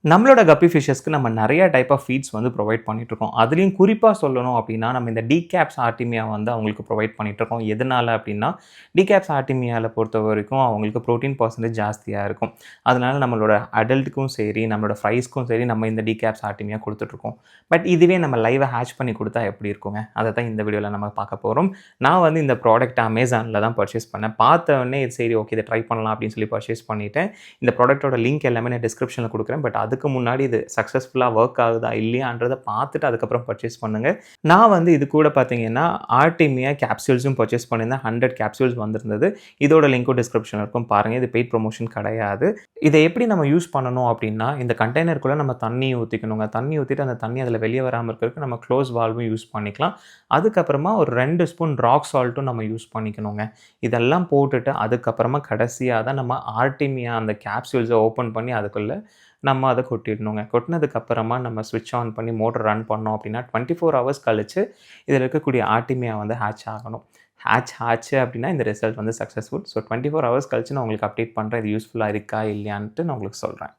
நம்மளோட கப்பி ஃபிஷஸ்க்கு நம்ம நிறைய டைப் ஆஃப் ஃபீட்ஸ் வந்து ப்ரொவைட் பண்ணிட்டுருக்கோம். அதுலேயும் குறிப்பாக சொல்லணும் அப்படின்னா, நம்ம இந்த டிகேப்ஸ் ஆர்டிமியா வந்து அவங்களுக்கு ப்ரொவைட் பண்ணிட்டுருக்கோம். எதனால அப்படின்னா, டிகேப்ஸ் ஆர்டிமியால பொறுத்தவரைக்கும் அவங்களுக்கு புரோட்டீன் பெர்சன்டேஜ் ஜாஸ்தியா இருக்கும். அதனால நம்மளோட அடல்ட்டுக்கும் சரி, நம்மளோட ஃப்ரைஸ்க்கும் சரி, நம்ம இந்த டிகேப்ஸ் ஆர்டிமியா குடுத்துட்ருக்கோம். பட் இதுவே நம்ம லைவா ஹேட்ச் பண்ணி குடுத்தா எப்படி இருக்குங்க? அத தான் இந்த வீடியோல நம்ம பார்க்க போறோம். நான் வந்து இந்த ப்ராடக்ட் Amazonல தான் பர்ச்சேஸ் பண்ணேன். பார்த்த உடனே சரி ஓகே இத ட்ரை பண்ணலாம் அப்படின்னு சொல்லி பர்ச்சேஸ் பண்ணிட்டேன். இந்த ப்ராடக்ட்டோட லிங்க் எல்லாமே நான் டிஸ்கிரிப்ஷன்ல குடுக்குறேன். பட் அதுக்கு முன்னாடி இது சக்ஸஸ்ஃபுல்லா வொர்க் ஆகுதா இல்லையான்றத பார்த்துட்டு அதுக்கப்புறம் பர்ச்சேஸ் பண்ணுங்க. நான் வந்து இது கூட பார்த்தீங்கன்னா, ஆர்டிமியா கேப்சூல்ஸும் பர்ச்சேஸ் பண்ணியிருந்தேன். 100 கேப்சூல்ஸ் வந்திருந்தது. இதோட லிங்க்கும் டிஸ்கிரிப்ஷன்ல இருக்கும். பாருங்க. இது பெய்ட் ப்ரமோஷன் கிடையாது. இத எப்படி நம்ம யூஸ் பண்ணணும் அப்படின்னா, இந்த கண்டெய்னருக்குள்ள நம்ம தண்ணி ஊத்திக்கணுங்க. தண்ணி ஊத்திட்டு அந்த தண்ணி அதில வெளிய வராம இருக்கிறதுக்கு நம்ம க்ளோஸ் வால்வும் யூஸ் பண்ணிக்கலாம். அதுக்கப்புறமா ஒரு 2 ஸ்பூன் ராக் சால்ட்டும் நம்ம யூஸ் பண்ணிக்கணுங்க. இதெல்லாம் போட்டுட்டு அதுக்கப்புறமா கடைசியா தான் நம்ம ஆர்டிமியா அந்த கேப்சூல்ஸ ஓப்பன் பண்ணி அதுக்குள்ள நம்ம அத கொட்டிடணுங்க. கொட்டினதுக்கு அப்புறமா நம்ம ஸ்விட்ச் ஆன் பண்ணி மோட்டர் ரன் பண்ணோம் அப்படின்னா, 24 ஹவர்ஸ் கழிச்சு இதில இருக்கக்கூடிய ஆர்டிமியா வந்து ஹேட்ச் ஆகணும். ஹேட்ச் ஆச்சு அப்படின்னா இந்த ரிசல்ட் வந்து சக்சஸ்ஃபுல். ஸோ 24 ஹவர்ஸ் கழிச்சு நான் உங்களுக்கு அப்டேட் பண்றேன். இது யூஸ்ஃபுல்லா இருக்கா இல்லையான்ட்டு நான் உங்களுக்கு சொல்றேன்.